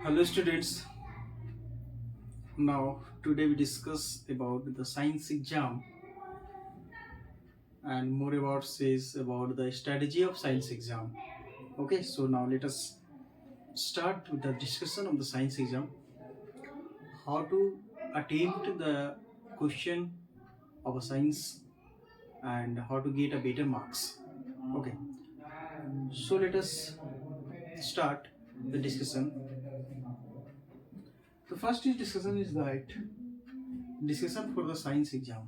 Hello students. Now today we discuss about the science exam and more about says about the strategy of science exam. Okay, so now let us start with the discussion of the science exam. How to attempt the question of a science and how to get a better marks. Okay, so let us start the discussion. The first discussion is that discussion for the science exam.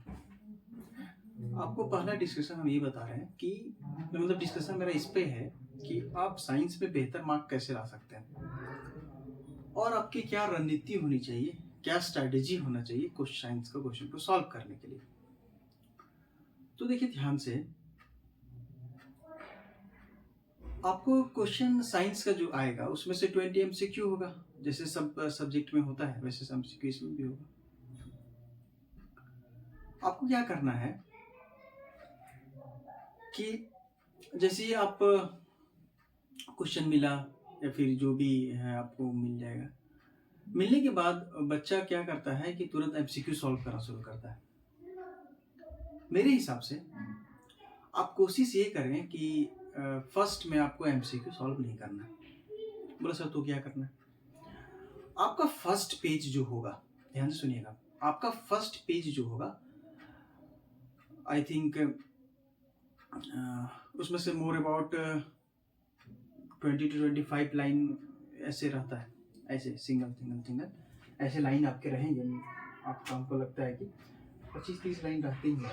आपको पहला discussion हम ये बता रहे हैं कि मतलब discussion मेरा इस पे है कि आप साइंस में बेहतर मार्क कैसे ला सकते हैं और आपकी क्या रणनीति होनी चाहिए, क्या स्ट्रैटेजी होना चाहिए कुछ साइंस का क्वेश्चन को सॉल्व करने के लिए। तो देखिए ध्यान से, आपको क्वेश्चन साइंस का जो आएगा उसमें से 20 एमसीक्यू होगा, जैसे सब सब्जेक्ट में होता है वैसे एमसीक्यू इसमें भी होगा। आपको क्या करना है कि जैसे ही आप क्वेश्चन मिला या फिर जो भी है आपको मिल जाएगा, मिलने के बाद बच्चा क्या करता है कि तुरंत एमसीक्यू सॉल्व करना शुरू करता है। मेरे हिसाब से आप कोशिश ये करें कि फर्स्ट में आपको एमसीक्यू सॉल्व नहीं करना है। बोला सर तो क्या करना है? आपका फर्स्ट पेज जो होगा, ध्यान से सुनिएगा, आपका फर्स्ट पेज जो होगा आई थिंक उसमें से मोर अबाउट 20 to 25 लाइन ऐसे रहता है, ऐसे सिंगल ऐसे लाइन आपके रहेंगे। आपको हमको लगता है कि 25-30 लाइन रहती ही है,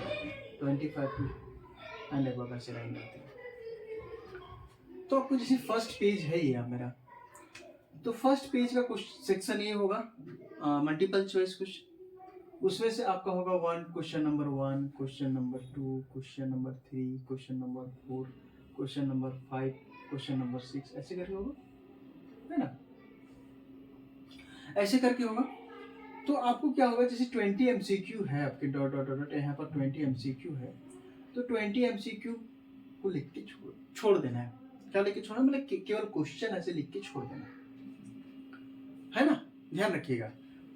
25 एंड अबव ऐसे लाइन रहती है। तो आपको जैसे फर्स्ट पेज है ये मेरा, तो फर्स्ट पेज का कुछ सेक्शन ये होगा मल्टीपल चॉइस क्वेश्चन। उसमें से आपका होगा 1 question number 1, question number 2, question number 3, question number 4, question number 5, question number 6, ऐसे करके होगा, है ना? ऐसे करके होगा। तो आपको क्या होगा, जैसे 20 एमसीक्यू है आपके डॉट डॉट डॉट यहाँ पर 20 एमसीक्यू है, तो 20 एमसीक्यू को लिख के छोड़ देना है। क्या लिख के छोड़ना, मतलब केवल क्वेश्चन ऐसे लिख के छोड़ देना है ना? ध्यान रखिएगा,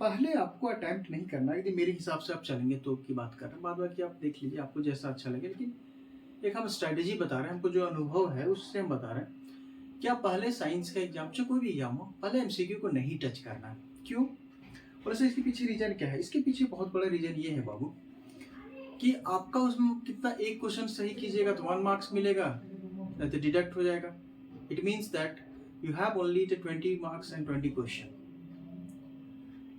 पहले आपको अटेम्प्ट नहीं करना। यदि मेरे हिसाब से आप चलेंगे तो की बात कर रहे हैं, बाद बाकी आप देख लीजिए आपको जैसा अच्छा लगे, लेकिन एक हम स्ट्रेटेजी बता रहे हैं, हमको जो अनुभव है उससे हम बता रहे हैं कि आप पहले साइंस का एग्जाम, चाहे कोई भी एग्जाम हो, पहले एमसीक्यू को नहीं टच करना है। क्यों? और ऐसे इसके पीछे रीजन क्या है? इसके पीछे बहुत बड़ा रीजन ये है बाबू कि आपका उसमें कितना, एक क्वेश्चन सही कीजिएगा तो 1 मार्क्स मिलेगा, नहीं तो डिडक्ट हो जाएगा। It means that you have only 20 marks and 20 question.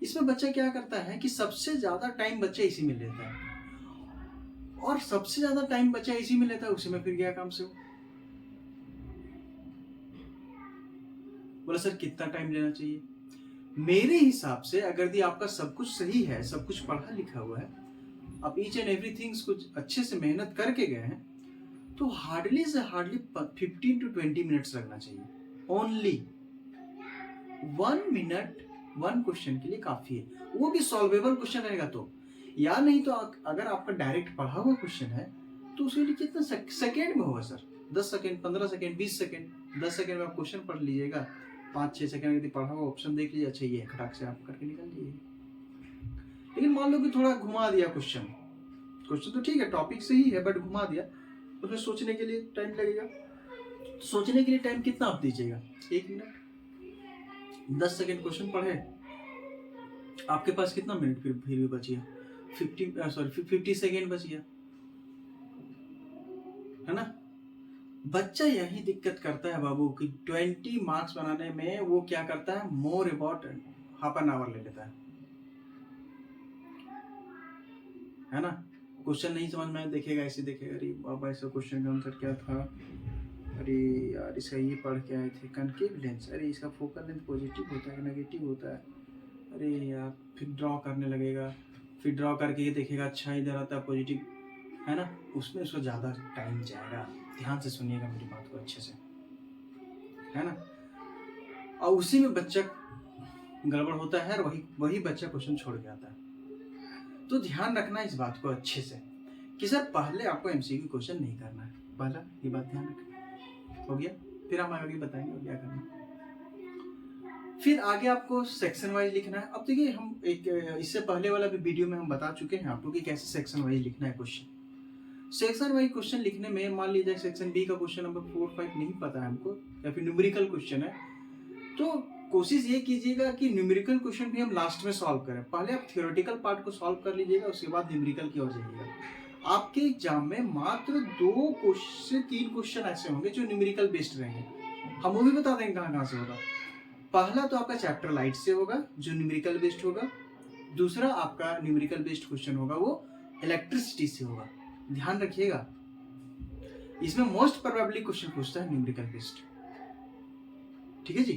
इसमें बच्चा क्या करता है कि सबसे ज्यादा टाइम बच्चा इसी में लेता है, और सबसे ज्यादा टाइम बच्चा इसी में लेता है, उसी में फिर गया काम से। बोला सर कितना टाइम लेना चाहिए? मेरे हिसाब से अगर यदि आपका सब कुछ सही है, सब कुछ पढ़ा लिखा हुआ है, आप ईच एंड एवरीथिंग कुछ अच्छे से मेहनत करके गए हैं, तो हार्डली से हार्डली 15 to 20 मिनट्स लगना चाहिए। ओनली 1 मिनट 1 क्वेश्चन के लिए काफी है, वो भी सॉल्वेबल क्वेश्चन रहेगा तो, या नहीं तो अगर आपका डायरेक्ट पढ़ा हुआ क्वेश्चन है तो उसके लिए कितना सेकेंड में होगा sir, 10 second, 15 second, 20 second, 10 second में आप क्वेश्चन पढ़ लीजिएगा, 5-6 सेकेंड यदि पढ़ा हुआ ऑप्शन देख लीजिए, अच्छा ये है, खटाक से आप करके निकल लीजिए। लेकिन मान लो कि थोड़ा घुमा दिया क्वेश्चन तो ठीक है, टॉपिक सही है बट घुमा दिया, उसमें सोचने के लिए टाइम लगेगा। तो सोचने के लिए टाइम कितना आप दीजिएगा? 1 मिनट। 10 सेकेंड क्वेश्चन पढ़े, आपके पास कितना मिनट फिर भी बचिया? 50 सेकेंड बच गया, है ना? बच्चा यही दिक्कत करता है बाबू कि 20 मार्क्स बनाने में वो क्या करता है, more about half an hour ले लेता है ना? क्वेश्चन नहीं समझ में देखेगा, ऐसे देखेगा, अरे बाबा ऐसा क्वेश्चन का आंसर क्या था, अरे यार इसका ये पढ़ के आए थे, कनकेव लेंस, अरे इसका फोकल लेंथ पॉजिटिव होता है नेगेटिव होता है, अरे यार फिर ड्रॉ करने लगेगा, फिर ड्रॉ करके ये देखेगा अच्छा इधर आता है पॉजिटिव, है ना? उसमें उसको ज़्यादा टाइम जाएगा। ध्यान से सुनिएगा मेरी बात को अच्छे से, है ना? और उसी में बच्चा गड़बड़ होता है और वही बच्चा क्वेश्चन छोड़ के आता है। तो ध्यान रखना इस बात को अच्छे से कि सर पहले आपको एमसीक्यू क्वेश्चन नहीं करना है, पहला ये बात ध्यान रखना। हो गया? फिर हम आगे बताएंगे क्या करना। फिर आगे आपको सेक्शन वाइज लिखना है। अब देखिए हम एक इससे पहले वाला भी वीडियो में हम बता चुके हैं आपको कि कैसे सेक्शन वाइज लिखना है क्वेश्चन। सेक्शन वाइज क्वेश्चन लिखने में मान लीजिए सेक्शन बी का क्वेश्चन नंबर 4-5 नहीं पता है हमको, या फिर न्यूमेरिकल क्वेश्चन है, तो कोशिश ये कीजिएगा कि न्यूमेरिकल क्वेश्चन भी हम लास्ट में सॉल्व करें। पहले आप थियोरेटिकल पार्ट को सॉल्व कर लीजिएगा, उसके बाद न्यूमेरिकल की ओर जाइएगा। आपके एग्जाम में मात्र 2 से 3 क्वेश्चन ऐसे होंगे जो न्यूमेरिकल बेस्ड रहेंगे। हम वो भी बता देंगे कहाँ कहाँ से होगा। पहला तो आपका चैप्टर लाइट से होगा जो न्यूमेरिकल बेस्ड होगा। दूसरा आपका न्यूमेरिकल बेस्ड क्वेश्चन होगा वो इलेक्ट्रिसिटी से होगा। ध्यान रखिएगा, इसमें मोस्ट प्रोबेबली क्वेश्चन पूछता है न्यूमेरिकल बेस्ड। ठीक है जी,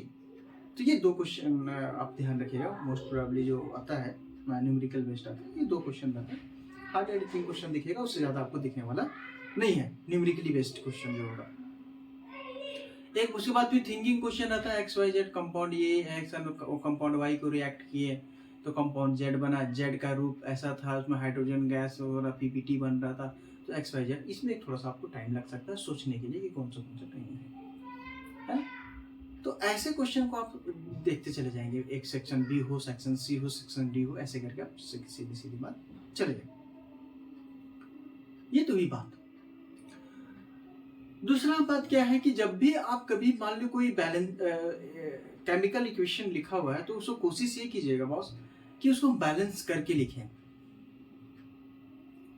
तो ये 2 क्वेश्चन आप ध्यान रखिएगा। मोस्ट प्रोबेबली जो आता है न्यूमेरिकल बेस्ड आता है, ये 2 क्वेश्चन रहता है। हार्ड एंड 3 क्वेश्चन दिखेगा, उससे ज्यादा आपको दिखने वाला नहीं है न्यूमेरिकली बेस्ड क्वेश्चन जो होगा। एक उसके बाद फिर थिंकिंग क्वेश्चन आता है, एक्स वाई जेड कंपाउंड ये एक्स कंपाउंड वाई को रिएक्ट किए तो कंपाउंड जेड बना, जेड का रूप ऐसा था, उसमें हाइड्रोजन गैस वगैरह पीपीटी बन रहा था, तो एक्स वाई जेड। इसमें थोड़ा सा आपको टाइम लग सकता है सोचने के लिए कि कौन सा नहीं है। तो ऐसे क्वेश्चन को आप देखते चले जाएंगे, एक सेक्शन बी हो, सेक्शन सी हो, सेक्शन डी हो, ऐसे करके आप सीधी सीधी बात चले जाएंगे। ये तो ही बात। दूसरा बात क्या है कि जब भी आप कभी मान लो कोई बैलेंस केमिकल इक्वेशन लिखा हुआ है तो उसको कोशिश ये कीजिएगा बॉस कि उसको बैलेंस करके लिखें।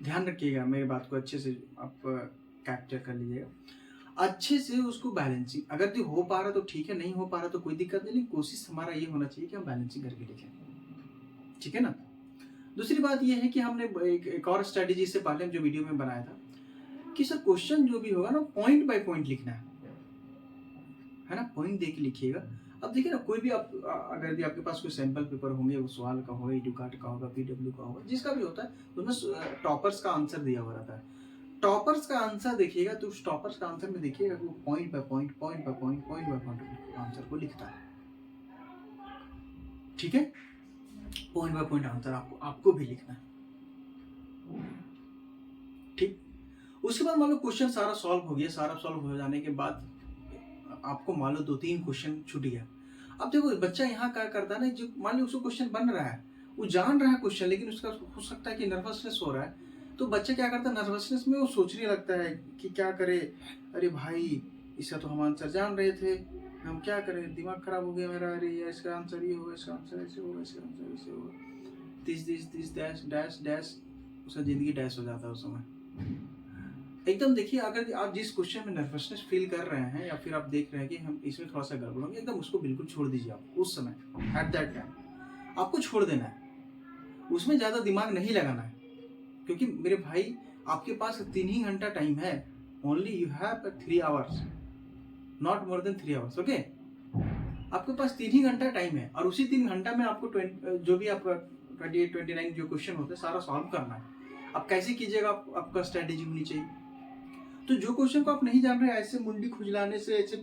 ध्यान रखिएगा, मेरी बात को अच्छे से आप कैप्चर कर लीजिएगा, अच्छे से उसको बैलेंसिंग। अगर तो हो पा रहा तो ठीक है, नहीं हो पा रहा तो कोई दिक्कत नहीं, कोशिश हमारा ये होना चाहिए कि हम बैलेंसिंग करके लिखें। ठीक है ना। दूसरी बात ये है कि हमने एक और स्ट्रेटेजी से पहले जो वीडियो में बनाया था कि सर क्वेश्चन जो भी होगा ना पॉइंट बाय पॉइंट लिखना है ना, पॉइंट देके लिखिएगा। अब देखिए ना, कोई भी आप अगर भी आपके पास कोई सैंपल पेपर होंगे, वो सवाल का होगा, एडुकाट का होगा, पीडब्ल्यू का होगा, जिसका भी होता है, उसमें टॉपर्स का आंसर दिया हुआ रहता है। टॉपर्स का आंसर देखिएगा तो उस टॉपर्स का आंसर में देखिएगा कि वो पॉइंट बाय पॉइंट आंसर को लिखता है। ठीक है, पॉइंट बाय पॉइंट आंसर आपको भी लिखना है। ठीक, उसके बाद मान लो क्वेश्चन सारा सॉल्व हो गया, सारा सॉल्व हो जाने के बाद आपको मान लो 2-3 क्वेश्चन छूट गया। अब देखो बच्चा यहाँ क्या करता है ना, जो मान लो उसको क्वेश्चन बन रहा है, वो जान रहा है क्वेश्चन, लेकिन उसका हो सकता है कि नर्वसनेस हो रहा है, तो बच्चा क्या करता है, नर्वसनेस में वो सोचने लगता है कि क्या करे, अरे भाई इसका तो हम आंसर जान रहे थे, हम क्या करें, दिमाग खराब हो गया मेरा, अरे इसका आंसर ये होगा, इसका आंसर ऐसे होगा, इसका आंसर ऐसे होगा, दिस डैश डैश डैश, उसका जिंदगी डैश हो जाता है उस समय। एकदम देखिए, अगर आप जिस क्वेश्चन में नर्वसनेस फील कर रहे हैं या फिर आप देख रहे हैं कि हम इसमें थोड़ा सा गड़बड़ होंगे, एकदम उसको बिल्कुल छोड़ दीजिए। आप उस समय एट दैट टाइम आपको छोड़ देना है, उसमें ज़्यादा दिमाग नहीं लगाना है, क्योंकि मेरे भाई आपके पास 3 ही घंटा टाइम है, only you have 3 hours, not more than 3 hours. Okay, आपके पास 3 ही घंटा टाइम है, और उसी 3 घंटा में आपको जो भी आपका 28-29 जो क्वेश्चन होते हैं सारा सॉल्व करना है। आप कैसे कीजिएगा, आपका स्ट्रेटेजी होनी चाहिए। तो जो क्वेश्चन को आप नहीं जान रहे, ऐसे मुंडी खुजलाने से, ऐसे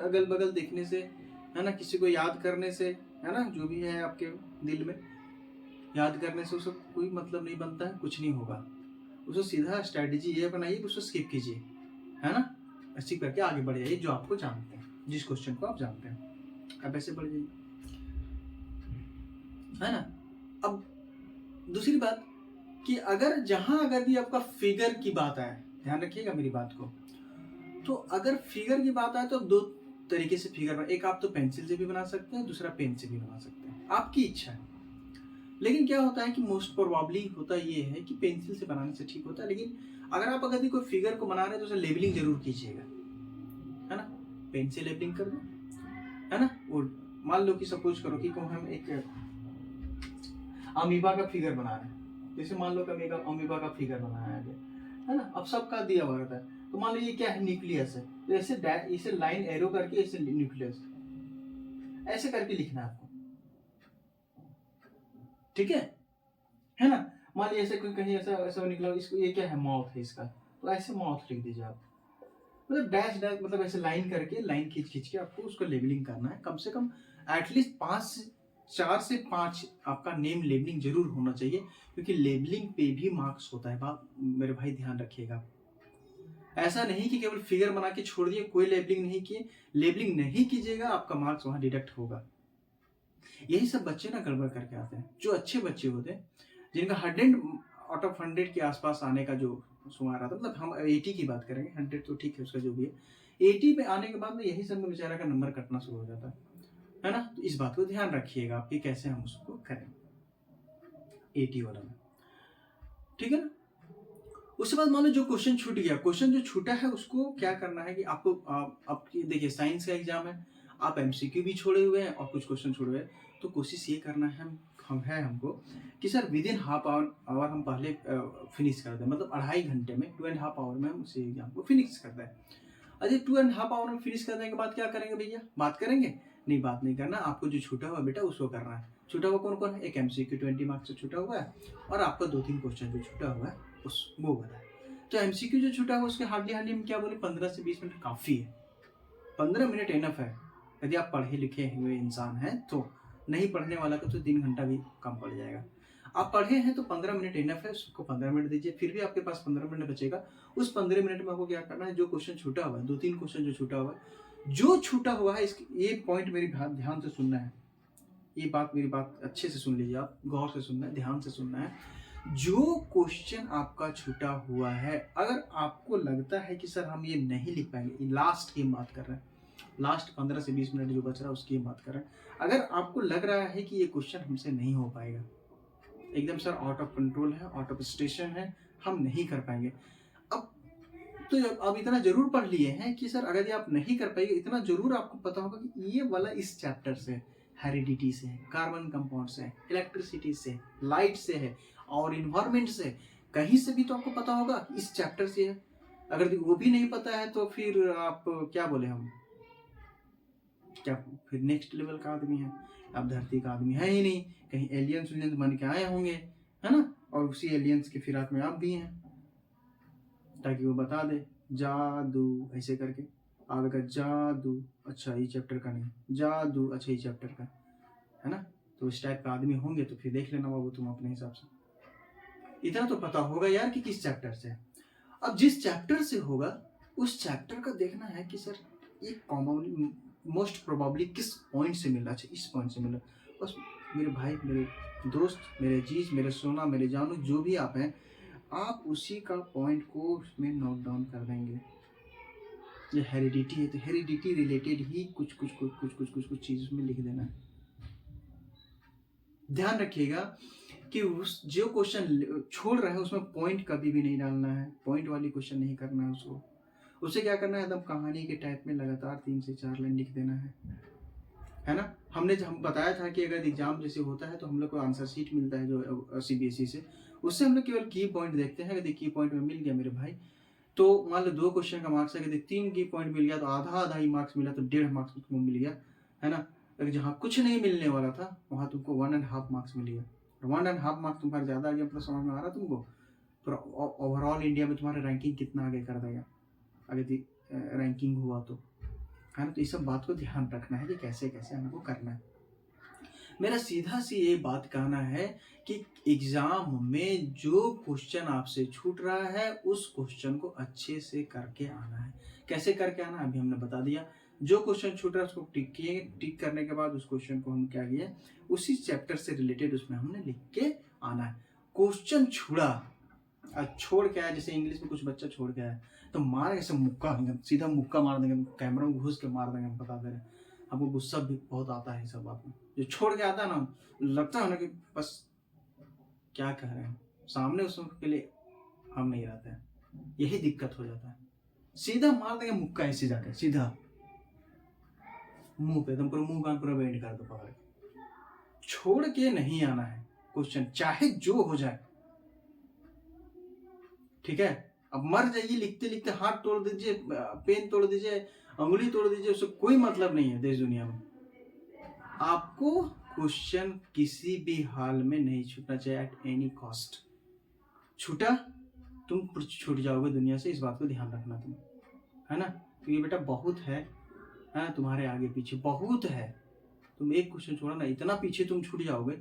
अगल बगल देखने से, है ना, किसी को याद करने से, है ना, जो भी है आपके दिल में याद करने से उसको कोई मतलब नहीं बनता है, कुछ नहीं होगा। उसको सीधा स्ट्रेटेजी ये बनाइए, उसको स्किप कीजिए, है ना, ऐसे करके आगे बढ़ जाइए जो आपको जानते हैं, जिस क्वेश्चन को आप जानते हैं आप ऐसे बढ़ जाइए, है ना। अब दूसरी बात कि अगर भी आपका फिगर की बात आए, ध्यान रखिएगा मेरी बात को, तो अगर फिगर की बात आए तो 2 तरीके से फिगर बना, एक आप तो पेंसिल से भी बना सकते हैं, दूसरा पेन से भी बना सकते हैं, आपकी इच्छा है। लेकिन क्या होता है कि मोस्ट प्रोबेबली होता ये है कि पेंसिल से बनाने से ठीक होता है, लेकिन अगर भी कोई फिगर को बना रहे हैं तो उसे लेबलिंग जरूर कीजिएगा, है ना, पेन से लेबलिंग कर दो, है ना। और मान लो कि सपोज करो कि हम एक अमीबा का फिगर बना रहे हैं, जैसे मान लो कि अमीबा का फिगर बनाया गया, है ना, अब सबका दिया हुआ रहता है, तो मान लो ये क्या है, न्यूक्लियस है, तो ऐसे लाइन एरो करके ऐसे न्यूक्लियस ऐसे करके लिखना है आपको। ठीक है ना। मान लीजिए ऐसे कोई कहीं ऐसा निकला, इसको ये क्या है, माउथ है इसका, तो ऐसे माउथ लिख दीजिए आप, मतलब डैश डैश, मतलब ऐसे लाइन करके, लाइन खींच के आपको उसको लेबलिंग करना है। कम से कम एटलीस्ट 4 से 5 आपका नेम लेबलिंग जरूर होना चाहिए, क्योंकि लेबलिंग पे भी मार्क्स होता है। बात मेरे भाई ध्यान रखिएगा, ऐसा नहीं कि केवल फिगर बना के छोड़ दिए, कोई लेबलिंग नहीं किए, लेबलिंग नहीं कीजिएगा, आपका मार्क्स वहां डिडक्ट होगा। यही सब बच्चे ना गड़बड़ करके आते हैं। जो अच्छे बच्चे होते हैं, जिनका 100 के आसपास आने का जो शुमार आता है, मतलब हम 80 की बात करेंगे, 100 तो ठीक है उसका जो भी है, 80 पे आने के बाद में यही सब में बेचारा का नंबर कटना शुरू हो जाता है ना। तो इस बात को ध्यान रखिएगा आप कि कैसे हम उसको करें 80 वाला में, ठीक है ना। उसके बाद मान लो जो क्वेश्चन छूट गया, क्वेश्चन जो छूटा है उसको क्या करना है कि आपको आपकी देखिए साइंस का एग्जाम है, आप एमसीक्यू भी छोड़े हुए हैं और कुछ क्वेश्चन छोड़े हुए हैं, तो कोशिश ये करना है हमको कि sir with in half hour हम पहले फिनिश कर दें, मतलब 2.5 घंटे में, 2.5 आवर में हम उसी एग्जाम को फिनिश कर दें। अरे 2.5 आवर में फिनिश करने के बाद क्या करेंगे भैया, बात करेंगे? नहीं, बात नहीं करना, आपको जो छूटा हुआ बेटा उसको करना है। छूटा हुआ कौन कौन है? एक एमसीक्यू 20 मार्क्स से छूटा हुआ है और आपका 2-3 क्वेश्चन जो छूटा हुआ है उस वो वाला है। तो एमसीक्यू जो छूटा हुआ उसके हार्डली हम क्या बोले, 15 से 20 मिनट काफ़ी है, 15 मिनट इनफ है यदि आप पढ़े लिखे हुए इंसान हैं तो। नहीं पढ़ने वाला का तो 3 घंटा भी कम पड़ जाएगा। आप पढ़े हैं तो 15 मिनट इनफ है, उसको 15 मिनट दीजिए, फिर भी आपके पास 15 मिनट बचेगा। उस 15 मिनट में आपको क्या करना है, जो क्वेश्चन छूटा हुआ है, 2-3 क्वेश्चन जो छूटा हुआ है, जो छूटा हुआ है, ये पॉइंट मेरी ध्यान से सुनना है, मेरी बात अच्छे से सुन लीजिए, आप गौर से सुनना है, ध्यान से सुनना है। जो क्वेश्चन आपका छूटा हुआ है, अगर आपको लगता है कि सर हम ये नहीं लिख पाएंगे, लास्ट की बात कर रहे हैं, लास्ट 15 से 20 मिनट जो बच रहा है उसकी बात कर रहे हैं, अगर आपको लग रहा है कि ये क्वेश्चन हमसे नहीं हो पाएगा, एकदम सर आउट ऑफ कंट्रोल है, आउट ऑफ स्टेशन है, हम नहीं कर पाएंगे, अब तो अब इतना जरूर पढ़ लिए हैं कि सर अगर ये आप नहीं कर पाएंगे, इतना जरूर आपको पता होगा कि ये वाला इस चैप्टर से, हेरिडिटी से है, कार्बन कंपाउंड से है, इलेक्ट्रिसिटी से, लाइट से है और इन्वायरमेंट से, कहीं से भी तो आपको पता होगा इस चैप्टर से है। अगर वो भी नहीं पता है तो फिर आप क्या बोले, हम क्या फिर नेक्स्ट लेवल का आदमी है, आप धरती का आदमी है ही नहीं, कहीं एलियंस बन के आए होंगे, है ना, और उसी एलियंस की फिराक में आप भी हैं, ताकि वो बता दे जादू ऐसे करके आवेगा, जादू अच्छा ये चैप्टर का नहीं, जादू अच्छा ये चैप्टर का, है ना। तो इस टाइप का आदमी होंगे तो फिर देख लेना बाबू तुम अपने हिसाब से, इतना तो पता होगा यार कि किस चैप्टर से। अब जिस चैप्टर से होगा उस चैप्टर का देखना है कि सर ये कॉमनली मोस्ट प्रोबेबली किस पॉइंट से मिला, अच्छा इस पॉइंट से मिला, बस मेरे भाई, मेरे दोस्त, मेरे जीज, मेरे सोना, मेरे जानू, जो भी आप हैं, आप उसी का पॉइंट को उसमें नोट डाउन कर देंगे। ये हेरिडिटी है तो हेरिडिटी रिलेटेड ही कुछ चीज उसमें लिख देना है। ध्यान रखिएगा कि उस जो क्वेश्चन छोड़ रहे हैं उसमें पॉइंट कभी भी नहीं डालना है, पॉइंट वाली क्वेश्चन नहीं करना है उसको। उसे क्या करना है, एकदम कहानी के टाइप में लगातार 3 से 4 लाइन लिख देना है ना। हम बताया था कि अगर एग्जाम जैसे होता है तो हम लोग को आंसर शीट मिलता है जो सीबीएसई से, उससे हम लोग केवल की पॉइंट देखते हैं। यदि की पॉइंट में मिल गया मेरे भाई तो मान लो 2 क्वेश्चन का मार्क्स है, यदि 3 की पॉइंट मिल गया तो आधा ही मार्क्स मिला, तो 1.5 मार्क्स तुमको मिल गया, है ना। अगर जहाँ कुछ नहीं मिलने वाला था वहाँ तुमको 1.5 मार्क्स मिल गया, 1.5 मार्क्स तुम्हारा ज़्यादा आ गया, मतलब समझ में आ रहा तुमको। तो ओवरऑल इंडिया में तुम्हारा रैंकिंग कितना आगे कर देगा अगर रैंकिंग हुआ तो, है ना। तो इस सब बात को ध्यान रखना है कि कैसे कैसे हमको करना है। मेरा सीधा सी ये बात कहना है कि एग्जाम में जो क्वेश्चन आपसे छूट रहा है उस क्वेश्चन को अच्छे से करके आना है। कैसे करके आना अभी हमने बता दिया। जो क्वेश्चन छूट रहा है उसको टिक किए, टिक करने के बाद उस क्वेश्चन को हम क्या किए, उसी चैप्टर से रिलेटेड उसमें हमने लिख के आना है। क्वेश्चन छोड़ के आया, जैसे इंग्लिश में कुछ बच्चा छोड़ के आया तो मार ऐसे मुक्का, सीधा मुक्का मार देंगे, कैमरा में घुस के मार देंगे, हम बता दे रहे हैं। हमको गुस्सा भी बहुत आता है सब बात में। जो छोड़ के आता है ना, लगता है ना कि बस क्या कह रहे हैं, सामने उसके लिए हम नहीं रहते हैं, यही दिक्कत हो जाता है। सीधा मार देंगे मुक्का ऐसे जाकर, सीधा मुंह पे, एकदम पूरा मुंह कान पूरा बेंड कर दो पकड़। छोड़ के नहीं आना है क्वेश्चन, चाहे जो हो जाए, ठीक है। अब मर जाइए लिखते लिखते, हाथ तोड़ दीजिए, पेन तोड़ दीजिए, अंगुली तोड़ दीजिए, उससे कोई मतलब नहीं है देश दुनिया में। आपको क्वेश्चन किसी भी हाल में नहीं छूटना चाहिए, एट एनी कॉस्ट। छूटा तुम छूट जाओगे दुनिया से, इस बात को ध्यान रखना तुम, है ना। क्योंकि बेटा बहुत है तुम्हारे आगे पीछे बहुत है। तुम एक क्वेश्चन छोड़ा ना, इतना पीछे तुम छूट जाओगे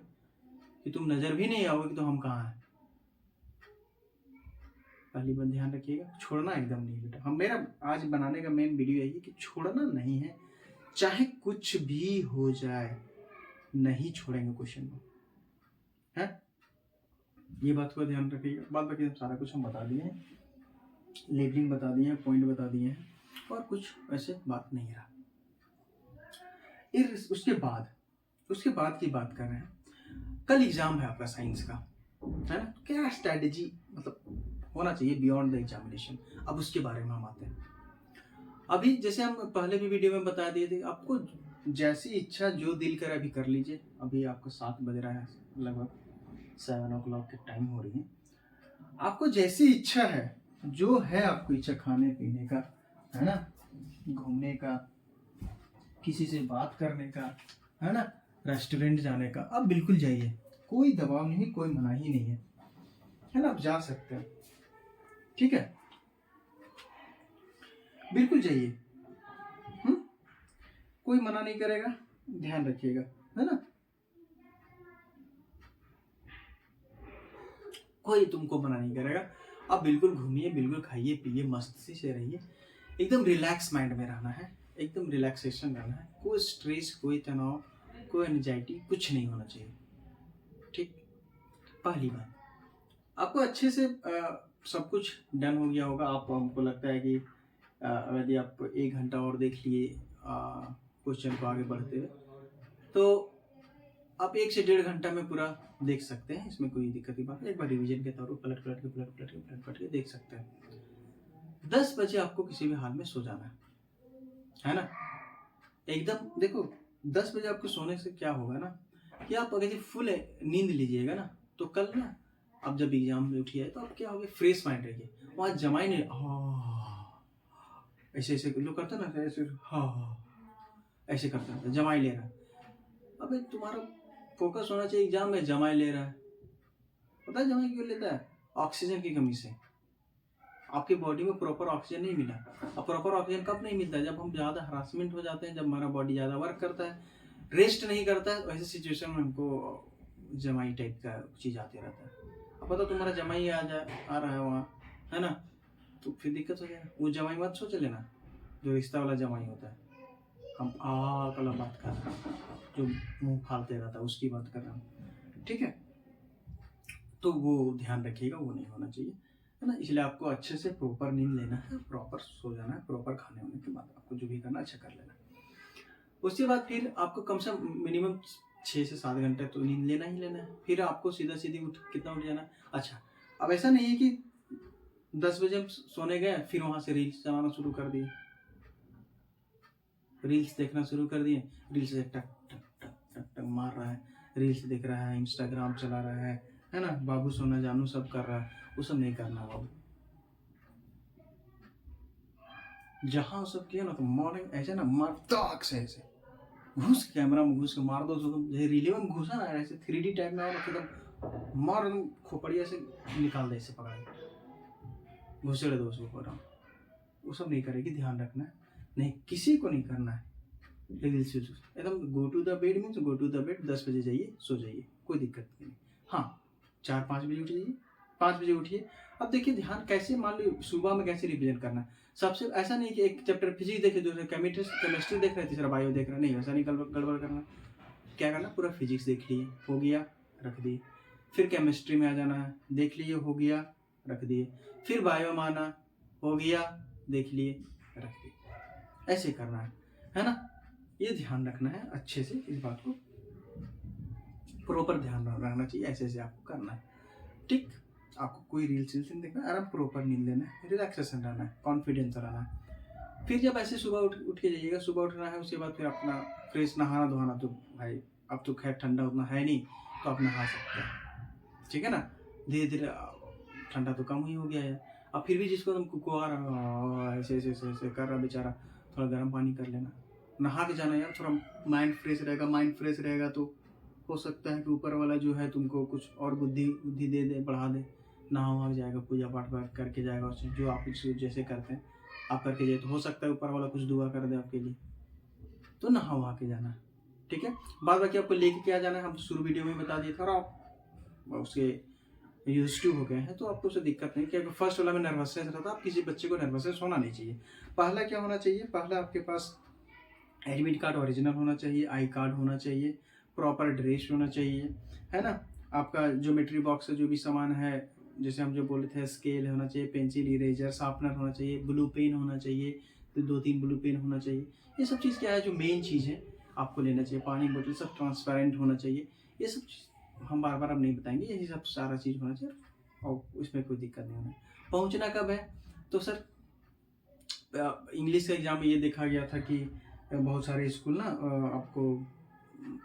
कि तुम नजर भी नहीं आओगे कि तो हम कहाँ हैं। पहली बात ध्यान रखिएगा, छोड़ना एकदम नहीं बेटा। हम मेरा आज बनाने का मेन वीडियो यही है कि छोड़ना नहीं है, चाहे कुछ भी हो जाए, नहीं छोड़ेंगे क्वेश्चन को, है। ये बात को ध्यान रखिएगा। बाद बाकी सारा कुछ हम बता दिए हैं, लेबलिंग बता दिए हैं, पॉइंट बता दिए हैं, और कुछ ऐसे बात नहीं रहा। उसके बाद की बात कर रहे हैं। कल एग्जाम है आपका साइंस का, है ना। क्या स्ट्रेटेजी मतलब होना चाहिए बियॉन्ड द एग्जामिनेशन, अब उसके बारे में हम आते हैं। अभी जैसे हम पहले भी वीडियो में बता दिए थे, आपको जैसी इच्छा जो दिल करे अभी कर लीजिए। अभी आपको 7 बज रहा है, लगभग 7 o'clock की टाइम हो रही है। आपको जैसी इच्छा है, जो है आपको इच्छा खाने पीने का, है ना, घूमने का, किसी से बात करने का, है ना, रेस्टोरेंट जाने का, आप बिल्कुल जाइए। कोई दबाव नहीं, कोई मनाही नहीं है ना, आप जा सकते हैं, ठीक है, बिल्कुल जाइए। कोई मना नहीं करेगा, ध्यान रखिएगा, है ना। कोई तुमको मना नहीं करेगा, आप बिल्कुल घूमिए, बिल्कुल खाइए पिए, मस्ती से रहिए। एकदम रिलैक्स माइंड में रहना है, एकदम रिलैक्सेशन रहना है। कोई स्ट्रेस, कोई तनाव, कोई एंजाइटी कुछ नहीं होना चाहिए, ठीक। पहली बात, आपको अच्छे से सब कुछ डन हो गया होगा। आप हमको लगता है कि यदि आप 1 घंटा और देख लिए क्वेश्चन को आगे बढ़ते हुए, तो आप 1 से 1.5 घंटा में पूरा देख सकते हैं। इसमें कोई दिक्कत की बात नहीं। एक बार रिवीजन के तौर पर पलट के देख सकते हैं। 10 बजे आपको किसी भी हाल में सो जाना है ना। एकदम देखो, 10 बजे आपको सोने से क्या होगा ना, कि आप अगर फुल नींद लीजिएगा ना, तो कल ना अब जब एग्जाम में उठिए तो आप क्या होगा, फ्रेश माइंड रहिए। वहाँ जमाई नहीं ऐसे ऐसे लोग करते ना, ऐसे ऐसे करते हैं, जमाई ले रहा है। अबे तुम्हारा फोकस होना चाहिए एग्जाम में, जमाई ले रहा है। पता है जमाई क्यों लेता है? ऑक्सीजन की कमी से। आपकी बॉडी में प्रॉपर ऑक्सीजन नहीं मिला। अब प्रॉपर ऑक्सीजन कब नहीं मिलता है? जब हम ज़्यादा हरासमेंट हो जाते हैं, जब हमारा बॉडी ज़्यादा वर्क करता है, रेस्ट नहीं करता है, ऐसे सिचुएशन में हमको जमाई टाइप का चीज़ आते रहता है। अब पता तुम्हारा जमाई आ रहा है वहाँ, है ना, तो फिर दिक्कत हो जाएगा। वो जमाई मत सोच लेना जो रिश्ता वाला जमाई होता है। हम वाला बात कर रहे हैं, जो मुंह फालते रहता है, उसकी बात कर रहा हूँ, ठीक है। तो वो ध्यान रखिएगा, वो नहीं होना चाहिए, है ना। इसलिए आपको अच्छे से प्रॉपर नींद लेना है, प्रॉपर सो जाना है, प्रॉपर खाने होने के बाद आपको जो भी करना अच्छा कर लेना। उसके बाद फिर आपको कम से कम मिनिमम 6 से 7 घंटे तो नींद लेना ही लेना है। फिर आपको सीधा सीधी कितना उठ जाना है। अच्छा, अब ऐसा नहीं है कि 10 बजे हम सोने गए, फिर वहां से रील्स चलाना शुरू कर दिए, रील्स देखना शुरू कर दिए, रील्स से टक टक टक टक टक मार रहा है, रील्स देख रहा है, इंस्टाग्राम चला रहा है ना, बाबू सोना जानू सब कर रहा है। वो सब नहीं करना बाबू। जहां सब किया ना, तो मॉर्निंग ऐसे ना मार से ऐसे घुस कैमरा में घुस के मार दो उसको। रीले में घुसा ना ऐसे 3D टाइप में, और एकदम मार खोपड़िया से निकाल दे, ऐसे पकड़ के घुसेड़ दो उसको पूरा। वो सब नहीं करेगी, ध्यान रखना है। नहीं, किसी को नहीं करना है। एकदम go to the bed means go to the bed. 10 बजे जाइए, सो जाइए, कोई दिक्कत नहीं। हाँ, 4-5 बजे उठ जाइए, 5 बजे उठिए। अब देखिए ध्यान कैसे, मान लो सुबह में कैसे रिविजन करना है। सबसे ऐसा नहीं कि एक चैप्टर फिजिक्स देखे, दूसरे केमिस्ट्री देख रहे, तीसरा बायो देख रहे, नहीं वैसा नहीं गड़बड़ करना। क्या करना, पूरा फिजिक्स देख लिए, हो गया, रख दिए। फिर केमिस्ट्री में आ जाना है, देख लिए, हो गया, रख दिए। फिर बायो में आना, हो गया, देख लिए, रख दिए। ऐसे करना है ना। ये ध्यान रखना है अच्छे से, इस बात को प्रॉपर ध्यान रखना चाहिए। ऐसे ऐसे आपको करना है, ठीक। आपको कोई रील्स नहीं देखना, आराम प्रॉपर नींद लेना है, रिलैक्सेशन रहना है, कॉन्फिडेंस रहना है। फिर जब ऐसे सुबह उठ के जाइएगा, सुबह उठना है, उसके बाद फिर अपना फ्रेश नहाना धोना, तो भाई अब तो खैर ठंडा उतना है नहीं, तो आप नहा सकते हैं, ठीक है ना। धीरे धीरे ठंडा तो कम ही हो गया है। अब फिर भी जिसको तुम कुकुआ ऐसे ऐसे ऐसे ऐसे कर रहा बेचारा, थोड़ा गर्म पानी कर लेना, नहा के जाना यार, थोड़ा माइंड फ्रेश रहेगा। माइंड फ्रेश रहेगा तो हो सकता है कि ऊपर वाला जो है तुमको कुछ और बुद्धि दे बढ़ा दे। नहा वहा जाएगा, पूजा पाठ करके जाएगा, उससे जो आप जैसे करते हैं आप करके जाए, तो हो सकता है ऊपर वाला कुछ दुआ कर दे आपके लिए। तो नहा वहा के जाना, ठीक है। बाद बाकी आपको लेके क्या जाना है, हम तो शुरू वीडियो में बता दिए थे, और आप उसके यूज टू हो गए हैं, तो आपको उससे दिक्कत नहीं। क्योंकि फर्स्ट वाला में नर्वसनेस रहता, आप किसी बच्चे को नर्वसनेस होना नहीं चाहिए। पहला क्या होना चाहिए, पहला आपके पास एडमिट कार्ड ओरिजिनल होना चाहिए, आई कार्ड होना चाहिए, प्रॉपर ड्रेस होना चाहिए, है ना। आपका ज्योमेट्री बॉक्स से जो भी सामान है, जैसे हम जो बोले थे, स्केल होना चाहिए, पेंसिल, इरेजर, शार्पनर होना चाहिए, ब्लू पेन होना चाहिए, तो 2-3 ब्लू पेन होना चाहिए। ये सब चीज़ क्या है, जो मेन चीज़ है आपको लेना चाहिए। पानी बोतल सब ट्रांसपेरेंट होना चाहिए। ये सब हम बार बार अब नहीं बताएंगे, यही सब सारा चीज़ होना चाहिए और उसमें कोई दिक्कत नहीं होना। पहुँचना कब है, तो सर इंग्लिश के एग्ज़ाम में ये देखा गया था कि बहुत सारे स्कूल ना आपको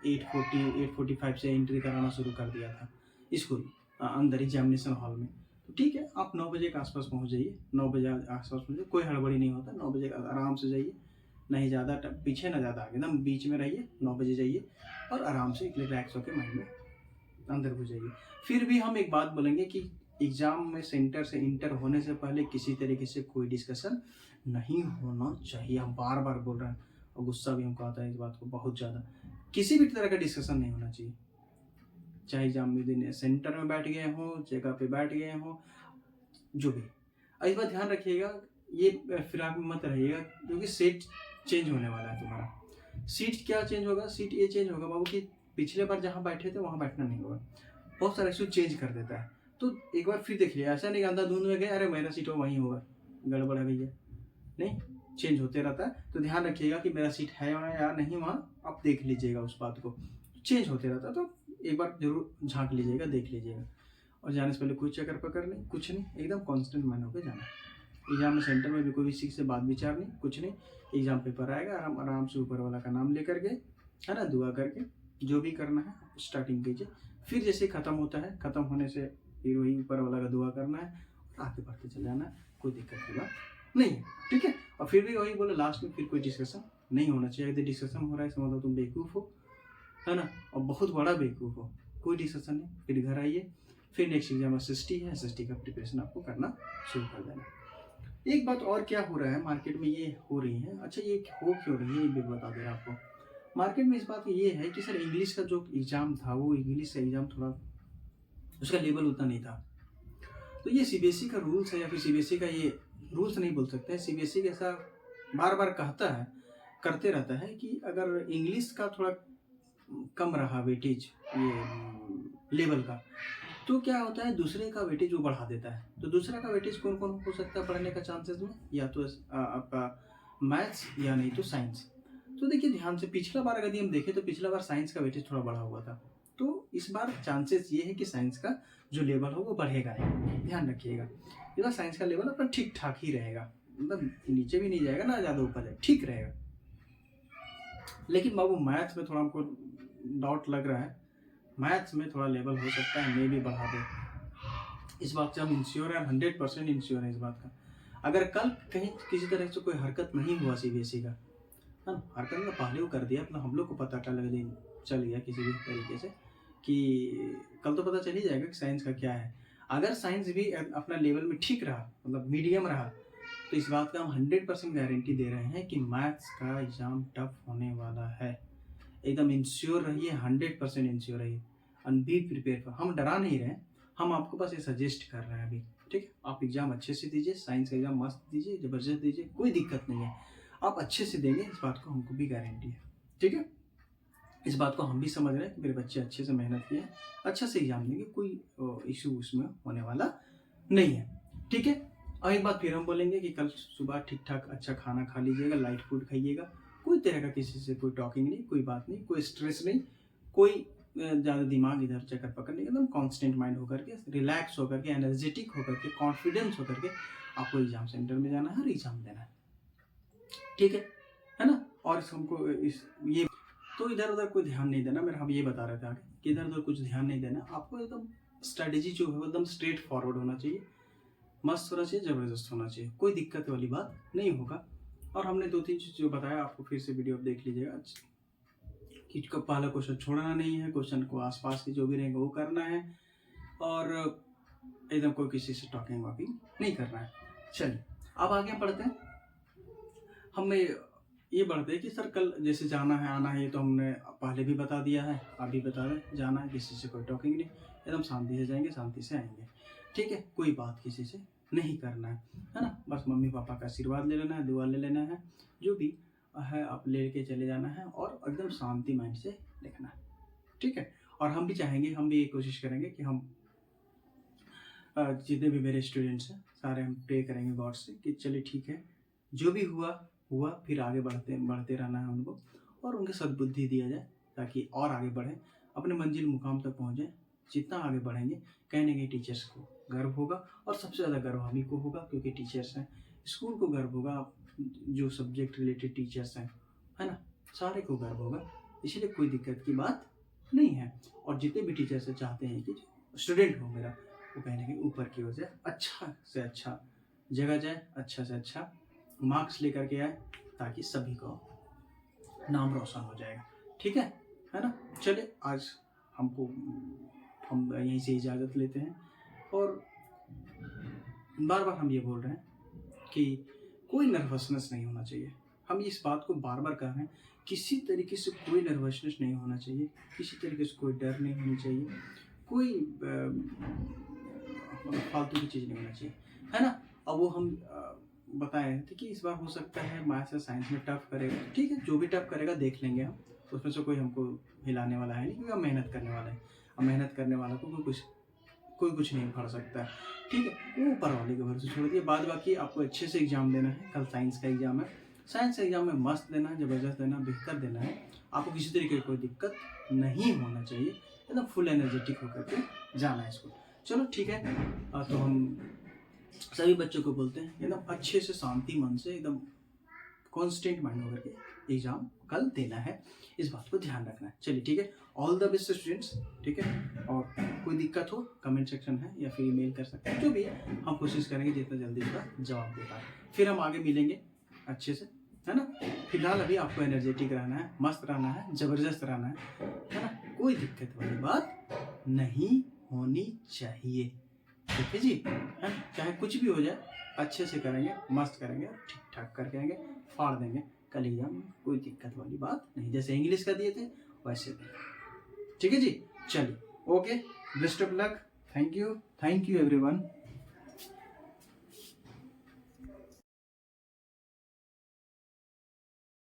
8:45 से एंट्री कराना शुरू कर दिया था स्कूल अंदर एग्जामिनेशन हॉल में। तो ठीक है, आप 9 बजे के आसपास पहुंच जाइए, 9 बजे आसपास पहुंचे, कोई हड़बड़ी नहीं होता। 9 बजे आराम से जाइए, नहीं ज़्यादा पीछे ना ज़्यादा आगे, एकदम बीच में रहिए। 9 बजे जाइए और आराम से रिलैक्स होकर माइंड में अंदर घुस जाइए। फिर भी हम एक बात बोलेंगे कि एग्ज़ाम में सेंटर से इंटर होने से पहले किसी तरीके से कोई डिस्कशन नहीं होना चाहिए। हम बार बार बोल रहे हैं और गुस्सा भी हमको आता है इस बात को बहुत ज़्यादा। किसी भी तरह का डिस्कशन नहीं होना चाहिए, चाहे एग्जाम में दिन सेंटर में बैठ गए हों, जगह पे बैठ गए हों, जो भी। और इस बात ध्यान रखिएगा, ये फिराक में मत रहिएगा, क्योंकि सीट चेंज होने वाला है तुम्हारा। सीट क्या चेंज होगा, सीट ये चेंज होगा बाबू कि पिछले बार जहाँ बैठे थे वहाँ बैठना नहीं होगा। बहुत सारा इशू चेंज कर देता है, तो एक बार फिर देखिए। ऐसा नहीं अंधाधुंध में गए, अरे मेरा सीट हो वहीं होगा, गड़बड़ है भैया, नहीं, चेंज होते रहता है। तो ध्यान रखिएगा कि मेरा सीट है वहाँ या नहीं वहाँ, आप देख लीजिएगा उस बात को। चेंज होते रहता है, तो एक बार जरूर झांक लीजिएगा, देख लीजिएगा। और जाने से पहले कोई चक्कर पकड़ नहीं, कुछ नहीं, एकदम कॉन्स्टेंट माइंड होकर जाना। एग्जाम में सेंटर में भी कोई किसी से बात विचार नहीं, कुछ नहीं। एग्जाम पेपर आएगा, आराम से ऊपर वाला का नाम लेकर के, है ना, दुआ करके जो भी करना है स्टार्टिंग कीजिए। फिर जैसे ख़त्म होता है, ख़त्म होने से फिर वही ऊपर वाला का दुआ करना है, आगे बढ़ते चले जाना है, कोई दिक्कत की बात नहीं है, ठीक है। और फिर भी वही बोले, लास्ट में फिर कोई डिस्कशन नहीं होना चाहिए। यदि डिस्कशन हो रहा है समझो तुम बेवकूफ़ हो, है ना, और बहुत बड़ा बेवकूफ़ हो। कोई डिस्कशन नहीं, फिर घर आइए, फिर नेक्स्ट एग्जाम एसएसटी है, एसएसटी का प्रिपरेशन आपको करना शुरू कर देना। एक बात और क्या हो रहा है मार्केट में, ये हो रही है, अच्छा ये हो क्यों रही है ये भी बता दे रहा आपको। मार्केट में इस बात ये है कि सर इंग्लिश का जो एग्ज़ाम था, वो इंग्लिश का एग्ज़ाम थोड़ा उसका लेवल उतना नहीं था। तो ये सीबीएसई का रूल्स है, या फिर सीबीएसई का ये रूल्स नहीं बोल सकते हैं, सीबीएसई ऐसा बार बार कहता है, करते रहता है कि अगर इंग्लिश का थोड़ा कम रहा वेटेज ये लेवल का, तो क्या होता है, दूसरे का वेटेज वो बढ़ा देता है। तो दूसरे का वेटेज कौन कौन हो सकता है बढ़ने का चांसेस में, या तो आपका मैथ्स या नहीं तो साइंस। तो देखिए ध्यान से, पिछला बार यदि हम देखें तो पिछला बार साइंस का वेटेज थोड़ा बढ़ा हुआ था। तो इस बार चांसेस ये है कि साइंस का जो लेवल हो वो बढ़ेगा नहीं, ध्यान रखिएगा। इस बार साइंस का लेवल अपना ठीक ठाक ही रहेगा, मतलब नीचे भी नहीं जाएगा ना ज़्यादा ऊपर जाएगा, ठीक रहेगा। लेकिन बाबू मैथ्स में थोड़ा हमको डाउट लग रहा है, मैथ्स में थोड़ा लेवल हो सकता है मे भी बढ़ा दे। इस बात से हम इंश्योर हैं, 100% इंश्योर है इस बात का। अगर कल कहीं किसी तरह से कोई हरकत नहीं हुआ सीबीएसई का, है ना, हरकत में पहले वो कर दिया अपना, हम लोग को पता चल गया किसी भी तरीके से कि कल तो पता चल ही जाएगा कि साइंस का क्या है। अगर साइंस भी अपना लेवल में ठीक रहा, मतलब मीडियम रहा, तो इस बात का हम 100% गारंटी दे रहे हैं कि मैथ्स का एग्ज़ाम टफ होने वाला है। एकदम इंश्योर रहिए, 100% इंश्योर रहिए, एंड बी प्रिपेयर फॉर। हम डरा नहीं रहे, हम आपको बस ये सजेस्ट कर रहे हैं अभी, ठीक है। आप एग्ज़ाम अच्छे से दीजिए, साइंस का एग्ज़ाम मस्त दीजिए, ज़बरदस्त दीजिए, कोई दिक्कत नहीं है, आप अच्छे से देंगे, इस बात को हमको भी गारंटी है, ठीक है। इस बात को हम भी समझ रहे हैं कि मेरे बच्चे अच्छे से मेहनत किए हैं, अच्छा से एग्जाम देंगे, कोई इशू उसमें होने वाला नहीं है, ठीक है। और एक बात फिर हम बोलेंगे कि कल सुबह ठीक ठाक अच्छा खाना खा लीजिएगा, लाइट फूड खाइएगा, कोई तरह का किसी से कोई टॉकिंग नहीं, कोई बात नहीं, कोई स्ट्रेस नहीं, कोई ज़्यादा दिमाग इधर चक्कर पकड़ने, एकदम कॉन्स्टेंट माइंड होकर के, रिलैक्स होकर के, एनर्जेटिक होकर के, कॉन्फिडेंस होकर के आपको एग्जाम सेंटर में जाना है और एग्जाम देना है, ठीक है ना। और हमको ये तो इधर उधर कोई ध्यान नहीं देना, मेरा हम ये बता रहे थे आगे कि इधर उधर कुछ ध्यान नहीं देना, आपको एकदम स्ट्रेटेजी जो है एकदम स्ट्रेट फॉरवर्ड होना चाहिए, मस्त होना चाहिए, ज़बरदस्त होना चाहिए, कोई दिक्कत वाली बात नहीं होगा। और हमने 2-3 चीज़ जो बताया, आपको फिर से वीडियो देख लीजिएगा कि पहला क्वेश्चन छोड़ना नहीं है, क्वेश्चन को आसपास के जो भी रहेंगे वो करना है, और एकदम कोई किसी से टॉकिंग वॉकिंग नहीं करना है। चलिए अब आगे बढ़ते हैं। हमें ये बढ़ते हैं कि सर कल जैसे जाना है आना है, ये तो हमने पहले भी बता दिया है, अभी बता दें, जाना है, किसी से कोई टॉकिंग नहीं, एकदम शांति से जाएंगे, शांति से आएंगे, ठीक है। कोई बात किसी से नहीं करना है ना, बस मम्मी पापा का आशीर्वाद ले लेना है, दुआ ले लेना है, जो भी है आप ले के चले जाना है, और एकदम शांति माइंड से लिखना है, ठीक है। और हम भी चाहेंगे, हम भी ये कोशिश करेंगे कि हम जितने भी मेरे स्टूडेंट्स हैं सारे हम प्रे करेंगे गॉड से कि चलिए ठीक है, जो भी हुआ हुआ, फिर आगे बढ़ते बढ़ते रहना है उनको, और उनके सद्बुद्धि दिया जाए ताकि और आगे बढ़ें, अपने मंजिल मुकाम तक पहुँचें। जितना आगे बढ़ेंगे कहीं ना कहीं टीचर्स को गर्व होगा, और सबसे ज़्यादा गर्व हम ही को होगा क्योंकि टीचर्स हैं। स्कूल को गर्व होगा, जो सब्जेक्ट रिलेटेड टीचर्स हैं, है ना, सारे को गर्व होगा। इसलिए कोई दिक्कत की बात नहीं है। और जितने भी टीचर्स चाहते हैं कि स्टूडेंट हो मेरा, वो कहीं ना कहीं ऊपर की वजह अच्छा से अच्छा जगह जाए, अच्छा से अच्छा मार्क्स लेकर के आए, ताकि सभी को नाम रोशन हो जाएगा। ठीक है ना। चलिए आज हम यहीं से इजाज़त लेते हैं, और बार बार हम ये बोल रहे हैं कि कोई नर्वसनेस नहीं होना चाहिए। हम इस बात को बार बार कह रहे हैं, किसी तरीके से कोई नर्वसनेस नहीं होना चाहिए, किसी तरीके से कोई डर नहीं होनी चाहिए, कोई फालतू की चीज़ नहीं होना चाहिए, है ना। अब वो हम बताए थे कि इस बार हो सकता है मैथ्स या साइंस में टफ करेगा, ठीक है, जो भी टफ करेगा देख लेंगे हम, उसमें से कोई हमको हिलाने वाला है नहीं, क्योंकि हम मेहनत करने वाले हैं। अब मेहनत करने वाला को कोई कुछ नहीं उखाड़ सकता है, ठीक है। वो ऊपर वाले के भरोसे छोड़ दिए। बाद बाकी आपको अच्छे से एग्जाम देना है। कल साइंस का एग्जाम है, साइंस एग्जाम में मस्त देना है, ज़बरदस्त देना, बेहतर देना है। आपको किसी तरीके की कोई दिक्कत नहीं होना चाहिए, एकदम फुल एनर्जेटिक होकर के जाना है इसको। चलो ठीक है। तो हम सभी बच्चों को बोलते हैं एकदम अच्छे से शांति मन से एकदम कॉन्स्टेंट माइंड होकर के एग्जाम कल देना है, इस बात को ध्यान रखना है। चलिए ठीक है, ऑल द बेस्ट स्टूडेंट्स, ठीक है। और कोई दिक्कत हो कमेंट सेक्शन है या फिर ईमेल कर सकते हैं, जो भी है हम कोशिश करेंगे जितना जल्दी उसका जवाब दे पाए। फिर हम आगे मिलेंगे अच्छे से, है ना। फिलहाल अभी आपको एनर्जेटिक रहना है, मस्त रहना है, ज़बरदस्त रहना है ना। कोई दिक्कत वाली बात नहीं होनी चाहिए, ठीक है जी, है। चाहे कुछ भी हो जाए, अच्छे से करेंगे, मस्त करेंगे, ठीक ठाक करके आएंगे, फाड़ देंगे कल एग्जाम में। कोई दिक्कत वाली बात नहीं, जैसे इंग्लिश का दिए थे वैसे भी, ठीक है जी। चलिए okay, best of luck, thank you everyone.